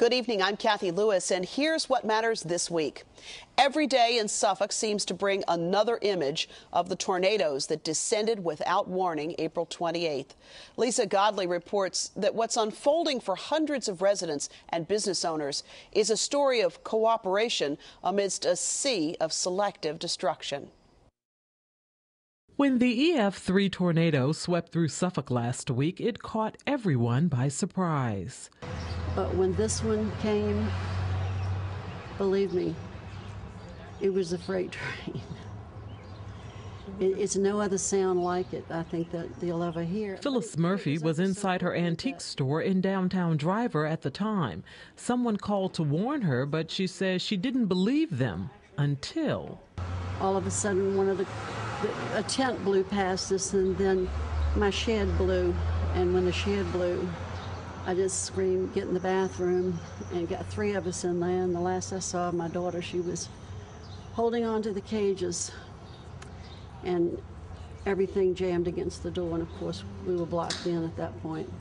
Good evening, I'm Cathy Lewis, and here's what matters this week. Every day in Suffolk seems to bring another image of the tornadoes that descended without warning April 28th. Lisa Godley reports that what's unfolding for hundreds of residents and business owners is a story of cooperation amidst a sea of selective destruction. When the EF3 tornado swept through Suffolk last week, it caught everyone by surprise. But when this one came, believe me, it was a freight train. It's no other sound like it, I think, that you'll ever hear. Phyllis Murphy was inside her antique store in downtown Driver at the time. Someone called to warn her, but she says she didn't believe them until... all of a sudden, a tent blew past us, and then my shed blew. And when the shed blew, I just screamed, get in the bathroom, and got three of us in there. And the last I saw of my daughter, she was holding on to the cages, and everything jammed against the door. And of course, we were blocked in at that point.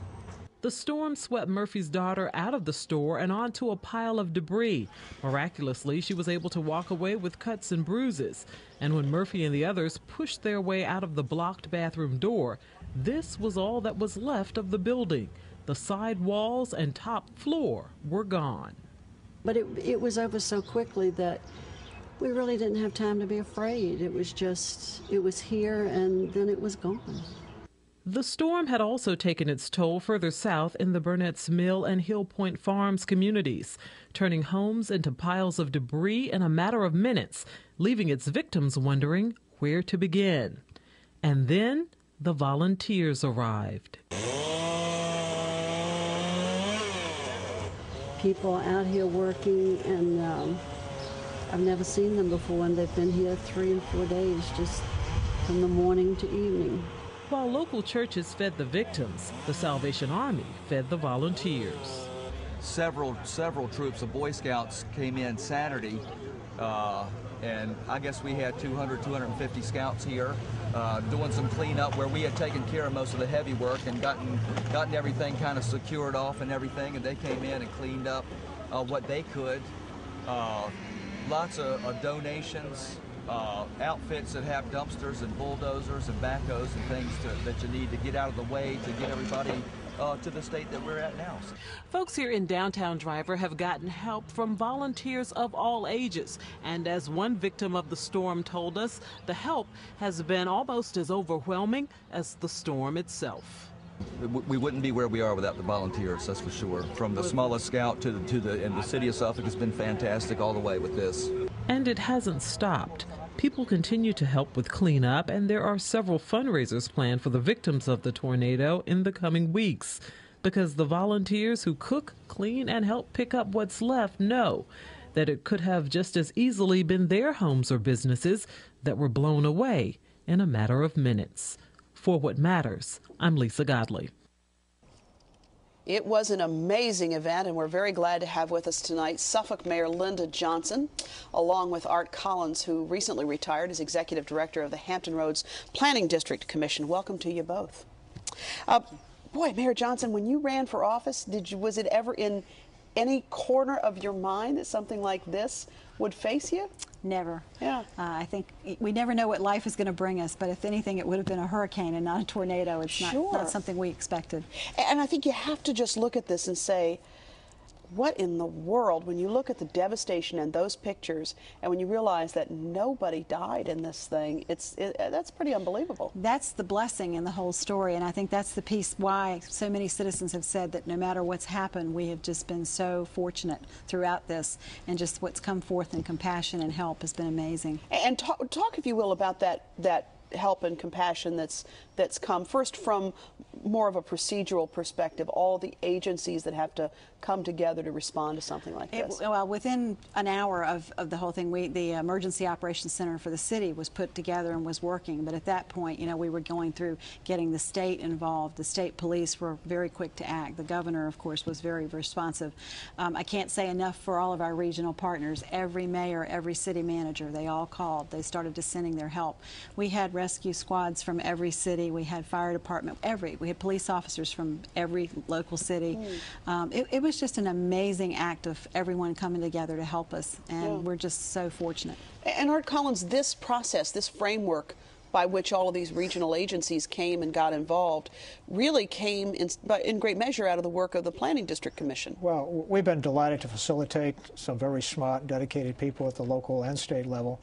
The storm swept Murphy's daughter out of the store and onto a pile of debris. Miraculously, she was able to walk away with cuts and bruises. And when Murphy and the others pushed their way out of the blocked bathroom door, this was all that was left of the building. The side walls and top floor were gone. But it was over so quickly that we really didn't have time to be afraid. It was here and then it was gone. The storm had also taken its toll further south in the Burnett's Mill and Hill Point Farms communities, turning homes into piles of debris in a matter of minutes, leaving its victims wondering where to begin. And then the volunteers arrived. People out here working, and I've never seen them before, and they've been here 3 and 4 days, just from the morning to evening. While local churches fed the victims, the Salvation Army fed the volunteers. Several troops of Boy Scouts came in Saturday, and I guess we had 250 scouts here doing some cleanup where we had taken care of most of the heavy work and gotten everything kind of secured off and everything, and they came in and cleaned up what they could. Lots of donations. Outfits that have dumpsters and bulldozers and backhoes and things that you need to get out of the way to get everybody to the state that we're at now. Folks here in downtown Driver have gotten help from volunteers of all ages. And as one victim of the storm told us, the help has been almost as overwhelming as the storm itself. We wouldn't be where we are without the volunteers, that's for sure. From the smallest scout and the city of Suffolk has been fantastic all the way with this. And it hasn't stopped. People continue to help with cleanup, and there are several fundraisers planned for the victims of the tornado in the coming weeks, because the volunteers who cook, clean, and help pick up what's left know that it could have just as easily been their homes or businesses that were blown away in a matter of minutes. For What Matters, I'm Lisa Godley. It was an amazing event, and we're very glad to have with us tonight Suffolk Mayor Linda Johnson, along with Art Collins, who recently retired as Executive Director of the Hampton Roads Planning District Commission. Welcome to you both. Boy, Mayor Johnson, when you ran for office, was it ever in any corner of your mind that something like this would face you? Never. Yeah. I think we never know what life is going to bring us, but if anything, it would have been a hurricane and not a tornado. It's not something we expected. And I think you have to just look at this and say, what in the world, when you look at the devastation in those pictures and when you realize that nobody died in this thing, that's pretty unbelievable. That's the blessing in the whole story, and I think that's the piece why so many citizens have said that no matter what's happened, we have just been so fortunate throughout this, and just what's come forth in compassion and help has been amazing. And talk if you will, about that help and compassion that's come first from more of a procedural perspective, all the agencies that have to come together to respond to something like this. Well, within an hour of the whole thing, the Emergency Operations Center for the city was put together and was working. But at that point, you know, we were going through getting the state involved. The state police were very quick to act. The governor, of course, was very responsive. I can't say enough for all of our regional partners. Every mayor, every city manager, they all called. They started sending their help. We had rescue squads from every city. We had fire department, we had police officers from every local city. It was just an amazing act of everyone coming together to help us, and we're just so fortunate. And Art Collins, this process, this framework by which all of these regional agencies came and got involved really came in great measure out of the work of the Planning District Commission. Well, we've been delighted to facilitate some very smart, dedicated people at the local and state level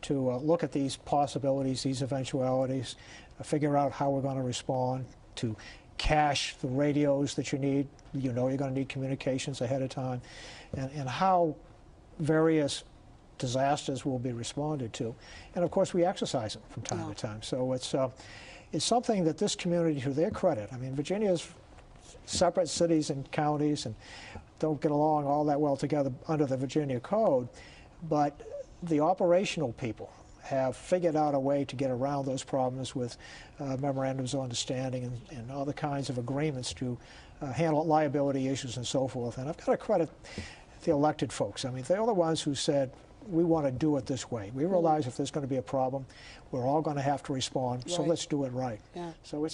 to look at these possibilities, these eventualities, figure out how we're going to respond, to cache the radios that you need. You know you're going to need communications ahead of time, and how various disasters will be responded to. And of course we exercise them from time to time. So it's something that this community, to their credit, I mean, Virginia's separate cities and counties and don't get along all that well together under the Virginia Code, but the operational people have figured out a way to get around those problems with memorandums of understanding and other kinds of agreements to handle liability issues and so forth. And I've got to credit the elected folks. I mean, they're the ones who said, we want to do it this way. We realize if there's going to be a problem, we're all going to have to respond, so let's do it right. So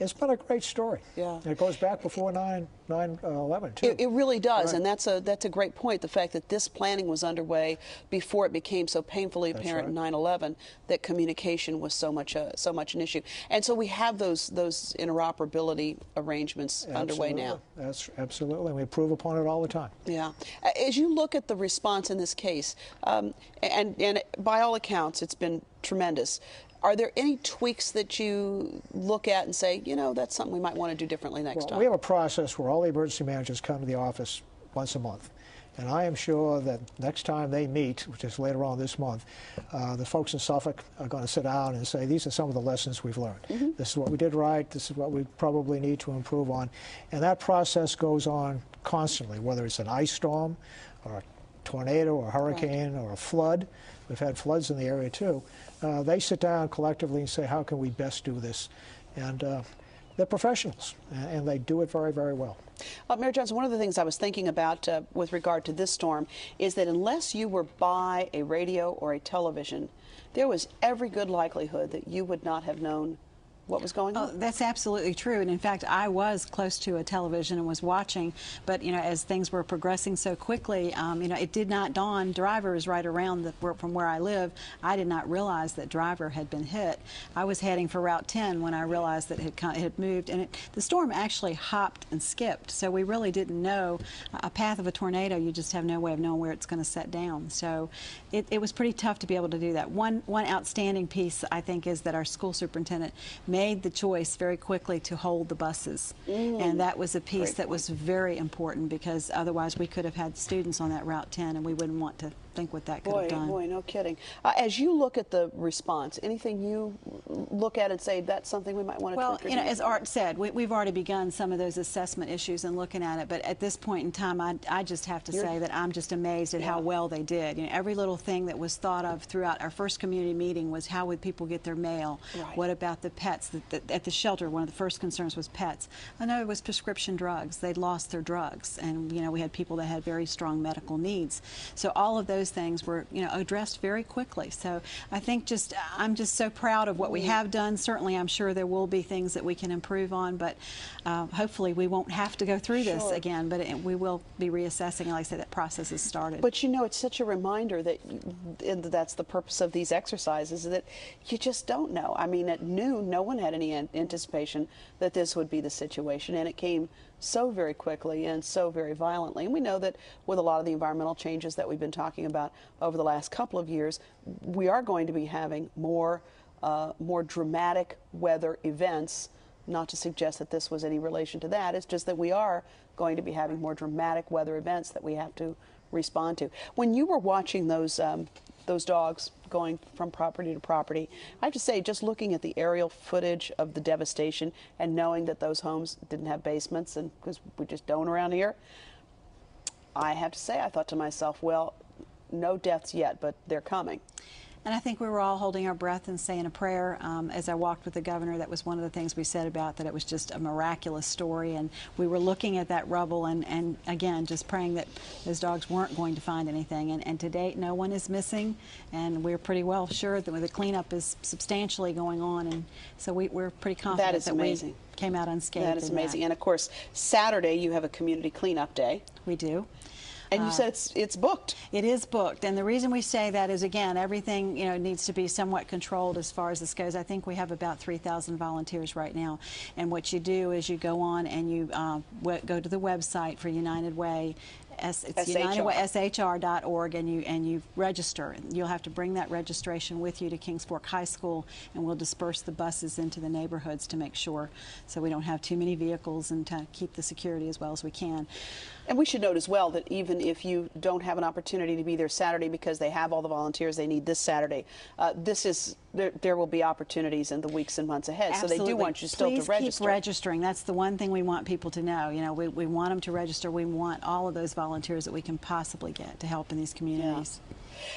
it's been a great story. And it goes back before 9/11 too. It really does, and that's a great point. The fact that this planning was underway before it became so painfully apparent in 9/11 that communication was so much an issue. And so we have those interoperability arrangements underway now. That's absolutely. We improve upon it all the time. Yeah. As you look at the response in this case, and by all accounts, it's been tremendous. Are there any tweaks that you look at and say, you know, that's something we might want to do differently next time? We have a process where all the emergency managers come to the office once a month. And I am sure that next time they meet, which is later on this month, the folks in Suffolk are going to sit down and say, these are some of the lessons we've learned. This is what we did right. This is what we probably need to improve on. And that process goes on constantly, whether it's an ice storm or a tornado or a hurricane or a flood. We've had floods in the area too. They sit down collectively and say, how can we best do this? And they're professionals, and they do it very, very well. Mayor Johnson, one of the things I was thinking about with regard to this storm is that unless you were by a radio or a television, there was every good likelihood that you would not have known what was going on. That's absolutely true. And in fact, I was close to a television and was watching, but you know, as things were progressing so quickly, you know, it did not dawn. Driver is right around from where I live. I did not realize that Driver had been hit. I was heading for Route 10 when I realized that it had moved, and the storm actually hopped and skipped. So we really didn't know a path of a tornado. You just have no way of knowing where it's going to set down. So it was pretty tough to be able to do that. One outstanding piece, I think, is that our school superintendent made the choice very quickly to hold the buses. And that was a piece that was very important, because otherwise we could have had students on that Route 10 and we wouldn't want to think what that could have done. Boy, no kidding. As you look at the response, anything you look at and say that's something we might want to Well, you know, as Art said, we've already begun some of those assessment issues and looking at it, but at this point in time, I just have to say that I'm just amazed at how well they did. You know, every little thing that was thought of throughout our first community meeting was, how would people get their mail? What about the pets? At the shelter, one of the first concerns was pets. I know it was prescription drugs. They'd lost their drugs, and you know, we had people that had very strong medical needs. So all of those things were, you know, addressed very quickly. So I think I'm just so proud of what we have done. Certainly, I'm sure there will be things that we can improve on, but hopefully we won't have to go through this again. But we will be reassessing. And like I said, that process has started. But you know, it's such a reminder that that's the purpose of these exercises, that you just don't know. I mean, at noon, no one had any anticipation that this would be the situation, and it came so very quickly and so very violently. And we know that with a lot of the environmental changes that we've been talking about over the last couple of years, we are going to be having more dramatic weather events. Not to suggest that this was any relation to that, it's just that we are going to be having more dramatic weather events that we have to respond to. When you were watching those dogs going from property to property, I have to say, just looking at the aerial footage of the devastation and knowing that those homes didn't have basements, and because we just don't around here, I have to say, I thought to myself, well, no deaths yet, but they're coming. And I think we were all holding our breath and saying a prayer. As I walked with the governor, that was one of the things we said about that it was just a miraculous story. And we were looking at that rubble and again, just praying that those dogs weren't going to find anything. And to date, no one is missing. And we're pretty well sure that the cleanup is substantially going on. And so we're pretty confident that we came out unscathed. That is amazing. And of course, Saturday you have a community cleanup day. We do. And you said it's booked. It is booked, and the reason we say that is, again, everything needs to be somewhat controlled as far as this goes. I think we have about 3,000 volunteers right now, and what you do is you go on and you go to the website for United Way. It's unitedway.shr.org, and you register. You'll have to bring that registration with you to Kings Fork High School, and we'll disperse the buses into the neighborhoods to make sure so we don't have too many vehicles and to keep the security as well as we can. And we should note as well that even if you don't have an opportunity to be there Saturday because they have all the volunteers they need this Saturday, there will be opportunities in the weeks and months ahead. Absolutely. So they do want you still to register. Please keep registering. That's the one thing we want people to know. We want them to register. We want all of those volunteers that we can possibly get to help in these communities.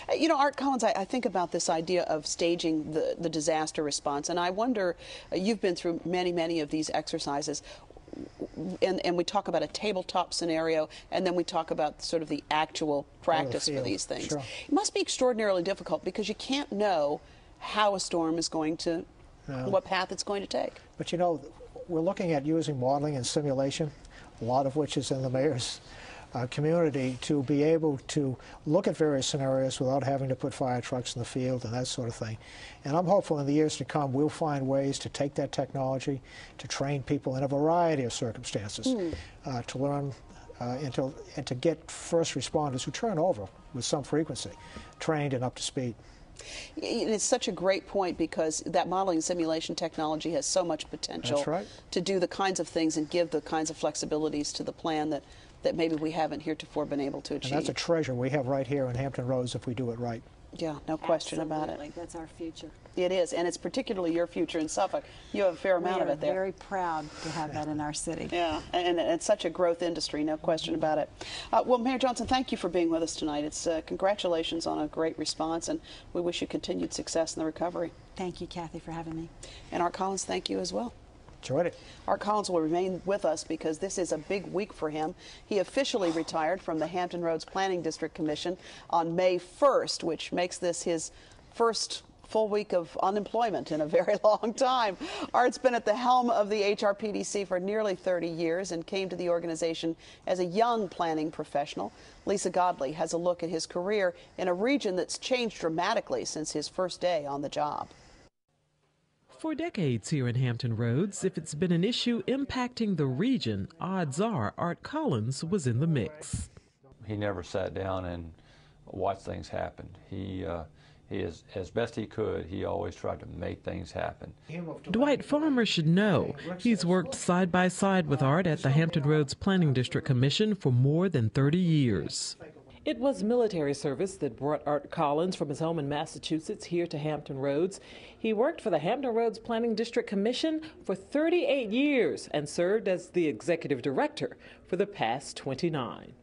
Yeah. Art Collins, I think about this idea of staging the disaster response, and I wonder, you've been through many of these exercises. And we talk about a tabletop scenario, and then we talk about sort of the actual practice for these things. Sure. It must be extraordinarily difficult because you can't know how a storm is going to, what path it's going to take. But we're looking at using modeling and simulation, a lot of which is in the mayor's community, to be able to look at various scenarios without having to put fire trucks in the field and that sort of thing. And I'm hopeful in the years to come we'll find ways to take that technology to train people in a variety of circumstances, to learn and to get first responders who turn over with some frequency, trained and up to speed. And it's such a great point because that modeling and simulation technology has so much potential to do the kinds of things and give the kinds of flexibilities to the plan that maybe we haven't heretofore been able to achieve. And that's a treasure we have right here in Hampton Roads if we do it right. Yeah, no question about it. That's our future. It is, and it's particularly your future in Suffolk. You have a fair amount of it there. We are very proud to have that in our city. Yeah, and it's such a growth industry, no question about it. Well, Mayor Johnson, thank you for being with us tonight. It's congratulations on a great response, and we wish you continued success in the recovery. Thank you, Kathy, for having me. And Art Collins, thank you as well. Enjoyed it. Art Collins will remain with us because this is a big week for him. He officially retired from the Hampton Roads Planning District Commission on May 1st, which makes this his first full week of unemployment in a very long time. Art's been at the helm of the HRPDC for nearly 30 years and came to the organization as a young planning professional. Lisa Godley has a look at his career in a region that's changed dramatically since his first day on the job. For decades here in Hampton Roads, if it's been an issue impacting the region, odds are Art Collins was in the mix. He never sat down and watched things happen. He is, as best he could, he always tried to make things happen. Dwight Farmer should know. He's worked side by side with Art at the Hampton Roads Planning District Commission for more than 30 years. It was military service that brought Art Collins from his home in Massachusetts here to Hampton Roads. He worked for the Hampton Roads Planning District Commission for 38 years and served as the executive director for the past 29.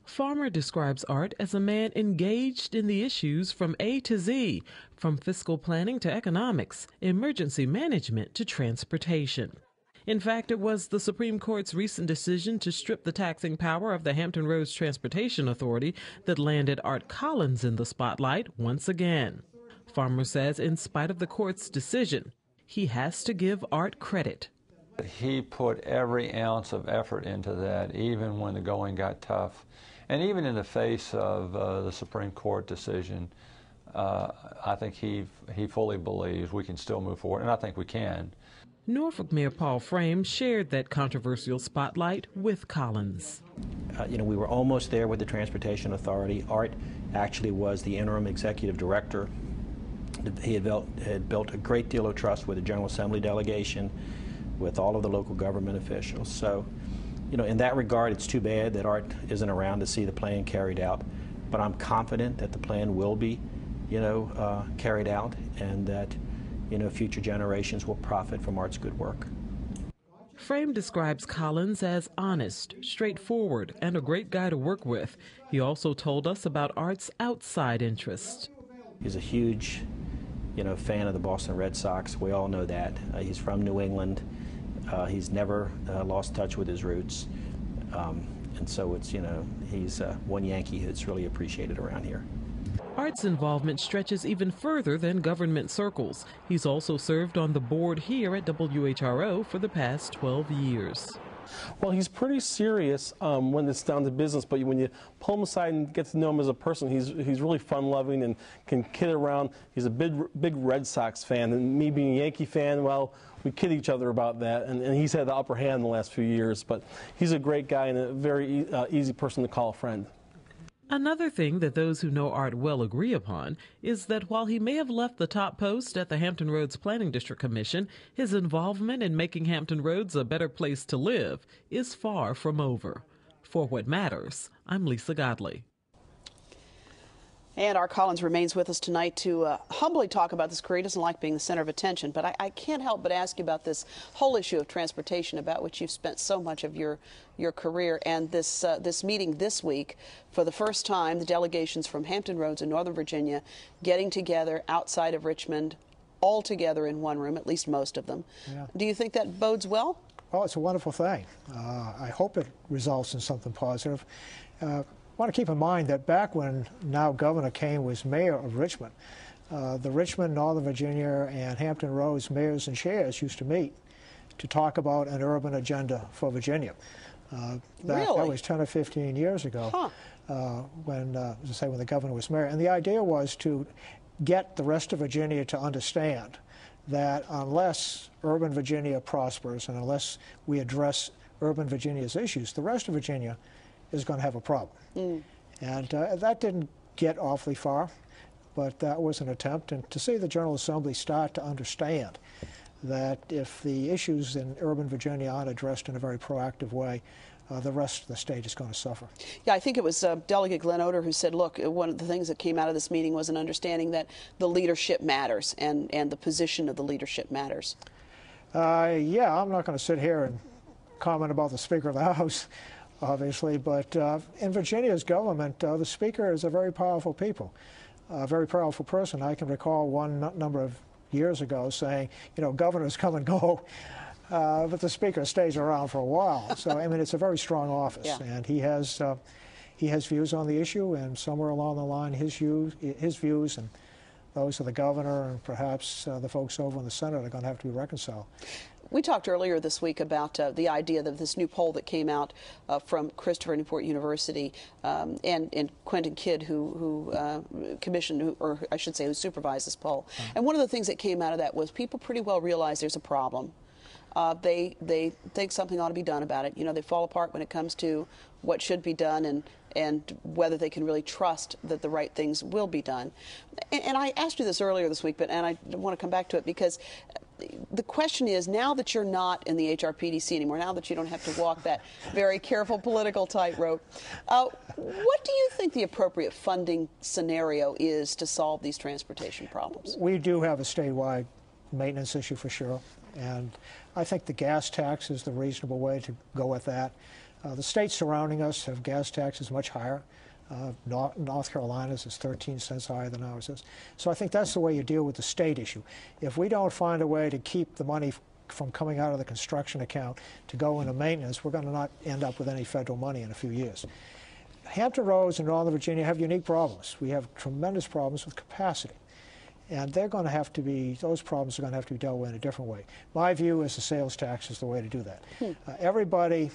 Farmer describes Art as a man engaged in the issues from A to Z, from fiscal planning to economics, emergency management to transportation. In fact, it was the Supreme Court's recent decision to strip the taxing power of the Hampton Roads Transportation Authority that landed Art Collins in the spotlight once again. Farmer says in spite of the court's decision, he has to give Art credit. He put every ounce of effort into that, even when the going got tough. And even in the face of the Supreme Court decision, I think he fully believes we can still move forward, and I think we can. Norfolk Mayor Paul Frame shared that controversial spotlight with Collins. We were almost there with the Transportation Authority. Art actually was the interim executive director. He had built a great deal of trust with the General Assembly delegation, with all of the local government officials. So, in that regard, it's too bad that Art isn't around to see the plan carried out. But I'm confident that the plan will be, carried out, and that future generations will profit from Art's good work. Frame describes Collins as honest, straightforward, and a great guy to work with. He also told us about Art's outside interests. He's a huge, fan of the Boston Red Sox. We all know that. He's from New England. He's never lost touch with his roots. And so it's, he's one Yankee that's really appreciated around here. Art's involvement stretches even further than government circles. He's also served on the board here at WHRO for the past 12 years. Well, he's pretty serious when it's down to business, but when you pull him aside and get to know him as a person, he's really fun-loving and can kid around. He's a big Red Sox fan, and me being a Yankee fan, well, we kid each other about that, and he's had the upper hand in the last few years, but he's a great guy and a very easy person to call a friend. Another thing that those who know Art well agree upon is that while he may have left the top post at the Hampton Roads Planning District Commission, his involvement in making Hampton Roads a better place to live is far from over. For What Matters, I'm Lisa Godley. And Art Collins remains with us tonight to humbly talk about this career. He doesn't like being the center of attention, but I can't help but ask you about this whole issue of transportation, about which you've spent so much of your career. And this meeting this week, for the first time, the delegations from Hampton Roads in Northern Virginia getting together outside of Richmond, all together in one room, at least most of them. Yeah. Do you think that bodes well? Well, it's a wonderful thing. I hope it results in something positive. I want to keep in mind that back when now Governor Kane was mayor of Richmond, the Richmond, Northern Virginia, and Hampton Roads mayors and chairs used to meet to talk about an urban agenda for Virginia. That was 10 or 15 years ago, when, as I say, when the governor was mayor. And the idea was to get the rest of Virginia to understand that unless urban Virginia prospers and unless we address urban Virginia's issues, the rest of Virginia is going to have a problem. And that didn't get awfully far, but that was an attempt. And to see the General Assembly start to understand that if the issues in urban Virginia aren't addressed in a very proactive way, the rest of the state is going to suffer. Yeah, I think it was Delegate Glenn Oder who said, look, one of the things that came out of this meeting was an understanding that the leadership matters and the position of the leadership matters. Yeah, I'm not going to sit here and comment about the Speaker of the House, obviously, but in Virginia's government, the Speaker is a very powerful very powerful person. I can recall one number of years ago saying, governors come and go, but the Speaker stays around for a while. So, I mean, it's a very strong office, and he has views on the issue, and somewhere along the line, his views and those of the governor and perhaps the folks over in the Senate are going to have to be reconciled. We talked earlier this week about the idea that this new poll that came out from Christopher Newport University and Quentin Kidd, who commissioned, or I should say, who supervised this poll. And one of the things that came out of that was people pretty well realize there's a problem. They think something ought to be done about it. They fall apart when it comes to what should be done and whether they can really trust that the right things will be done. And I asked you this earlier this week, and I want to come back to it because the question is, now that you're not in the HRPDC anymore, now that you don't have to walk that very careful political tightrope, what do you think the appropriate funding scenario is to solve these transportation problems? We do have a statewide maintenance issue for sure, and I think the gas tax is the reasonable way to go with that. The states surrounding us have gas taxes much higher. North Carolina's is 13 cents higher than ours is. So I think that's the way you deal with the state issue. If we don't find a way to keep the money from coming out of the construction account to go into maintenance, we're going to not end up with any federal money in a few years. Hampton Roads in Northern Virginia have unique problems. We have tremendous problems with capacity. And they're going to have to be, those problems are going to have to be dealt with in a different way. My view is the sales tax is the way to do that. Everybody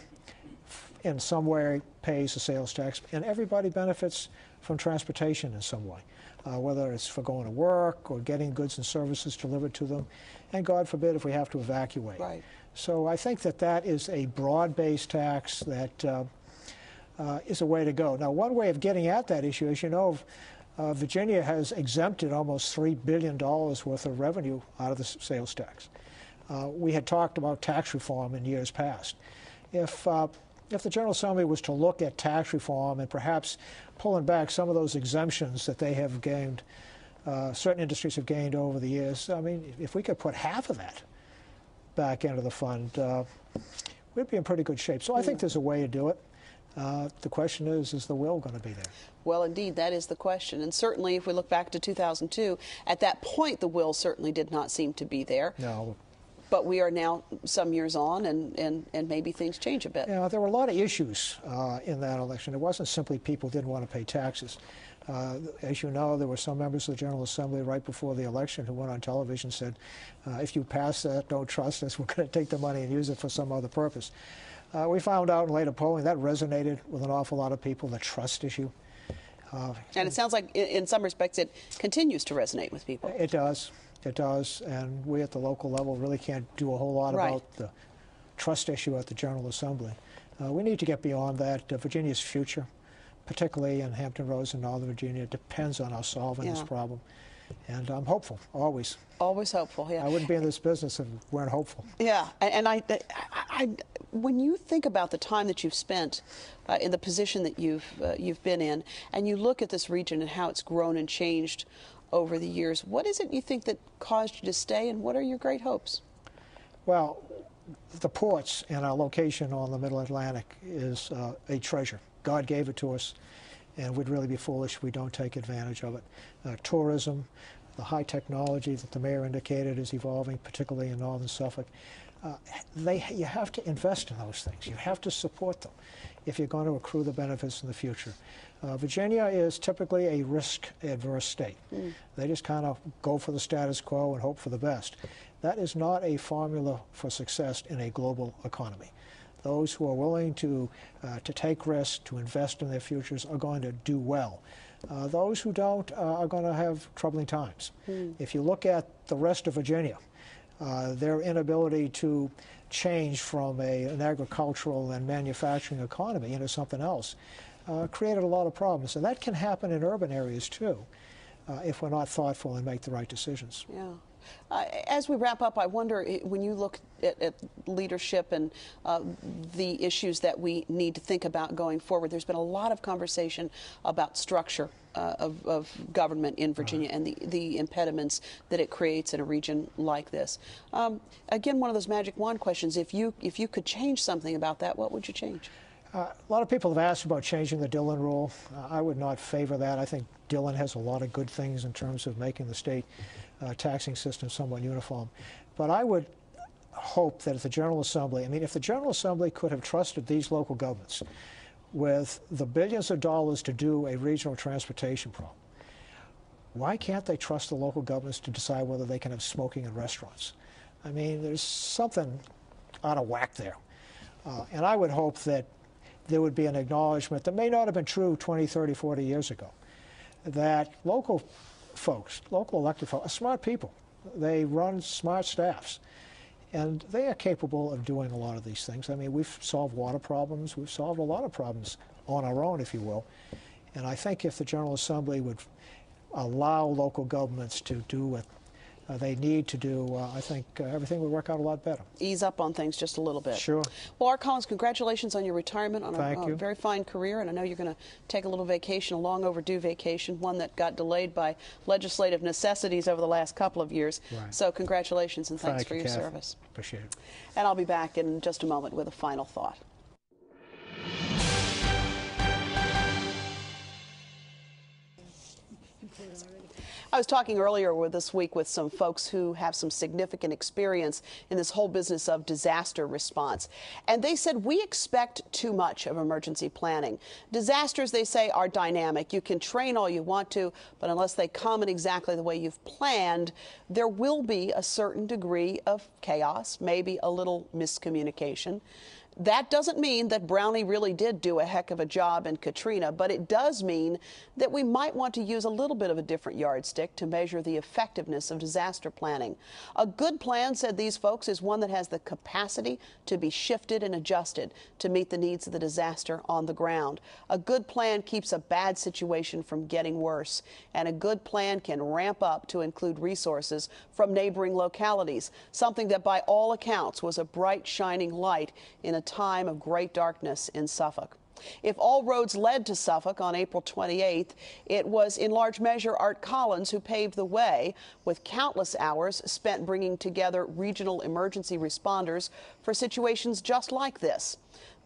in some way pays the sales tax, and everybody benefits from transportation in some way, whether it's for going to work or getting goods and services delivered to them, and God forbid if we have to evacuate. Right. So I think that that is a broad-based tax that is a way to go. Now, one way of getting at that issue, as you know, Virginia has exempted almost $3 billion worth of revenue out of the sales tax. We had talked about tax reform in years past. If the General Assembly was to look at tax reform and perhaps pulling back some of those exemptions that they have gained, certain industries have gained over the years, I mean, if we could put half of that back into the fund, we'd be in pretty good shape. So I think there's a way to do it. The question is the will going to be there? Well, indeed, that is the question. And certainly, if we look back to 2002, at that point, the will certainly did not seem to be there. No. But we are now some years on, and maybe things change a bit. Yeah, there were a lot of issues in that election. It wasn't simply people didn't want to pay taxes. As you know, there were some members of the General Assembly right before the election who went on television and said, if you pass that, don't trust us, we're going to take the money and use it for some other purpose. We found out in later polling that resonated with an awful lot of people, the trust issue. And it sounds like, in some respects, it continues to resonate with people. It does. It does. And we at the local level really can't do a whole lot about the trust issue at the General Assembly. We need to get beyond that. Virginia's future, particularly in Hampton Roads and Northern Virginia, depends on us solving this problem. And I'm hopeful, always. Always hopeful, yeah. I wouldn't be in this business if we weren't hopeful. Yeah, and when you think about the time that you've spent in the position that you've been in, and you look at this region and how it's grown and changed over the years, what is it you think that caused you to stay, and what are your great hopes? Well, the ports and our location on the Middle Atlantic is a treasure. God gave it to us, and we'd really be foolish if we don't take advantage of it. Tourism, the high technology that the mayor indicated is evolving, particularly in northern Suffolk. You have to invest in those things. You have to support them if you're going to accrue the benefits in the future. Virginia is typically a risk-adverse state. They just kind of go for the status quo and hope for the best. That is not a formula for success in a global economy. Those who are willing to take risks, to invest in their futures, are going to do well. Those who don't are going to have troubling times. If you look at the rest of Virginia, their inability to change from an agricultural and manufacturing economy into something else created a lot of problems. And that can happen in urban areas, too, if we're not thoughtful and make the right decisions. Yeah. As we wrap up, I wonder, when you look at leadership and the issues that we need to think about going forward, there's been a lot of conversation about structure of government in Virginia and the impediments that it creates in a region like this. Again, one of those magic wand questions, if you could change something about that, what would you change? A lot of people have asked about changing the Dillon rule. I would not favor that. I think Dillon has a lot of good things in terms of making the state taxing system somewhat uniform. But I would hope that if the General Assembly, if the General Assembly could have trusted these local governments with the billions of dollars to do a regional transportation problem, why can't they trust the local governments to decide whether they can have smoking in restaurants? There's something out of whack there. And I would hope that there would be an acknowledgement that may not have been true 20, 30, 40 years ago, that local folks, local elected folks, are smart people. They run smart staffs, and they are capable of doing a lot of these things. We've solved water problems. We've solved a lot of problems on our own, if you will. And I think if the General Assembly would allow local governments to do what they need to do, I think everything would work out a lot better. Ease up on things just a little bit. Sure. Well, Art Collins, congratulations on your retirement, on a very fine career, and I know you're going to take a little vacation, a long overdue vacation, one that got delayed by legislative necessities over the last couple of years. Right. So congratulations and thanks for your Cathy. service. Appreciate it. And I'll be back in just a moment with a final thought. I was talking earlier this week with some folks who have some significant experience in this whole business of disaster response. And they said, we expect too much of emergency planning. Disasters, they say, are dynamic. You can train all you want to, but unless they come in exactly the way you've planned, there will be a certain degree of chaos, maybe a little miscommunication. That doesn't mean that Brownie really did do a heck of a job in Katrina, but it does mean that we might want to use a little bit of a different yardstick to measure the effectiveness of disaster planning. A good plan, said these folks, is one that has the capacity to be shifted and adjusted to meet the needs of the disaster on the ground. A good plan keeps a bad situation from getting worse, and a good plan can ramp up to include resources from neighboring localities, something that by all accounts was a bright, shining light in a time of great darkness in Suffolk. If all roads led to Suffolk on April 28th, it was in large measure Art Collins who paved the way, with countless hours spent bringing together regional emergency responders for situations just like this.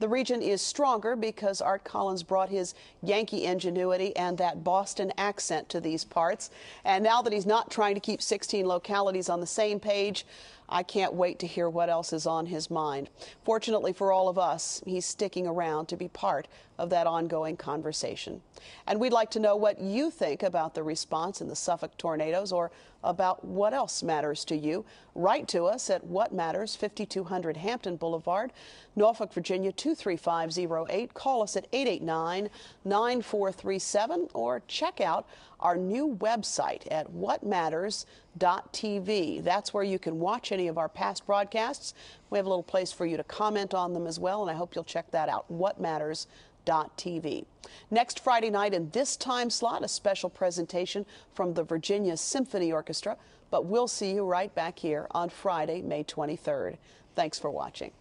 The region is stronger because Art Collins brought his Yankee ingenuity and that Boston accent to these parts. And now that he's not trying to keep 16 localities on the same page, I can't wait to hear what else is on his mind. Fortunately for all of us, he's sticking around to be part of that ongoing conversation. And we'd like to know what you think about the response in the Suffolk tornadoes, or about what else matters to you. Write to us at What Matters, 5200 Hampton Boulevard, Norfolk, Virginia 23508. Call us at 889-9437, or check out our new website at whatmatters.tv. That's where you can watch any of our past broadcasts. We have a little place for you to comment on them as well, and I hope you'll check that out, whatmatters.tv. Next Friday night in this time slot, a special presentation from the Virginia Symphony Orchestra, but we'll see you right back here on Friday, May 23rd. Thanks for watching.